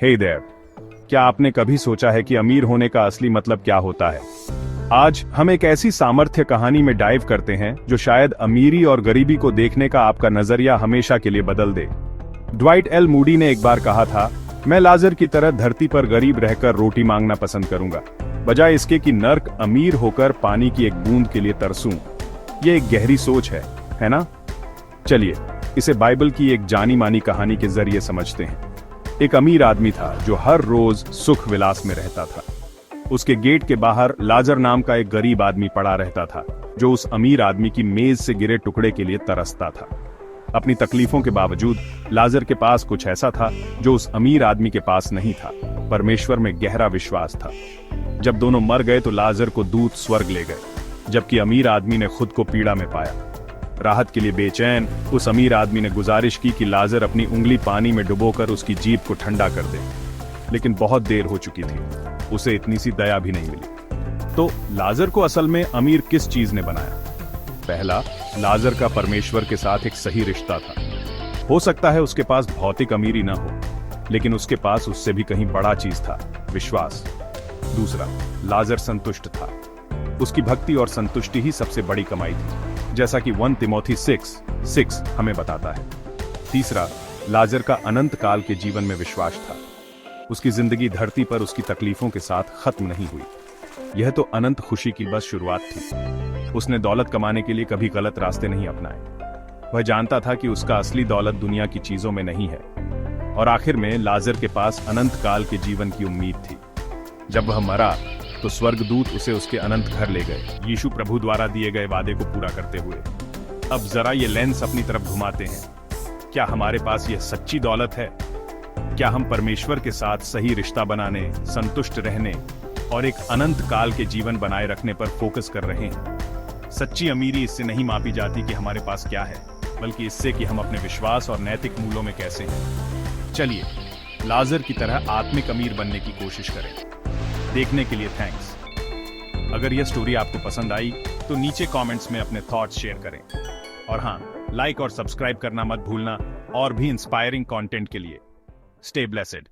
हे there, क्या आपने कभी सोचा है कि अमीर होने का असली मतलब क्या होता है? आज हम एक ऐसी सामर्थ्य कहानी में डाइव करते हैं जो शायद अमीरी और गरीबी को देखने का आपका नजरिया हमेशा के लिए बदल दे। ड्वाइट एल मूडी ने एक बार कहा था, मैं लाजर की तरह धरती पर गरीब रहकर रोटी मांगना पसंद करूंगा, बजाय इसके कि नर्क अमीर होकर पानी की एक बूंद के लिए तरसूं। ये एक गहरी सोच है ना? चलिए इसे बाइबल की एक जानी मानी कहानी के जरिए समझते हैं। एक अमीर आदमी था जो हर रोज सुख विलास में रहता था। उसके गेट के बाहर लाजर नाम का एक गरीब आदमी पड़ा रहता था, जो उस अमीर आदमी की मेज से गिरे टुकड़े के लिए तरसता था। अपनी तकलीफों के बावजूद लाजर के पास कुछ ऐसा था जो उस अमीर आदमी के पास नहीं था। परमेश्वर में गहरा विश्वास था। जब दोनों मर गए तो लाजर को दूत स्वर्ग ले गए, जबकि अमीर आदमी ने खुद को पीड़ा में पाया। राहत के लिए बेचैन उस अमीर आदमी ने गुजारिश की कि लाजर अपनी उंगली पानी में डुबोकर उसकी जीभ को ठंडा कर दे, लेकिन बहुत देर हो चुकी थी। उसे इतनी सी दया भी नहीं मिली। तो लाजर को असल में अमीर किस चीज ने बनाया? पहला, लाजर का परमेश्वर के साथ एक सही रिश्ता था। हो सकता है उसके पास भौतिक अमीरी ना हो, लेकिन उसके पास उससे भी कहीं बड़ा चीज था, विश्वास। दूसरा, लाजर संतुष्ट था। उसकी भक्ति और संतुष्टि ही सबसे बड़ी कमाई थी, जैसा कि 1 तिमोथी 6:6 हमें बताता है। तीसरा, लाजर का अनंत काल के जीवन में विश्वास था। उसकी जिंदगी धरती पर उसकी तकलीफों के साथ खत्म नहीं हुई। यह तो अनंत खुशी की बस शुरुआत थी। उसने दौलत कमाने के लिए कभी गलत रास्ते नहीं अपनाए। वह जानता था कि उसका असली दौलत दुनिया की चीजों में नहीं है। और आखिर में लाजर के पास अनंत काल के जीवन की उम्मीद थी। जब वह मरा तो स्वर्गदूत उसे उसके अनंत घर ले गए, यीशु प्रभु द्वारा दिए गए वादे को पूरा करते हुए। अब जरा ये लेंस अपनी तरफ घुमाते हैं। क्या हमारे पास यह सच्ची दौलत है? क्या हम परमेश्वर के साथ सही रिश्ता बनाने, संतुष्ट रहने और एक अनंत काल के जीवन बनाए रखने पर फोकस कर रहे हैं? सच्ची अमीरी इससे नहीं मापी जाती कि हमारे पास क्या है, बल्कि इससे कि हम अपने विश्वास और नैतिक मूल्यों में कैसे हैं। चलिए लाजर की तरह आत्मिक अमीर बनने की कोशिश करें। देखने के लिए थैंक्स। अगर यह स्टोरी आपको पसंद आई तो नीचे कमेंट्स में अपने थॉट्स शेयर करें। और हाँ, लाइक और सब्सक्राइब करना मत भूलना और भी इंस्पायरिंग कंटेंट के लिए। Stay blessed.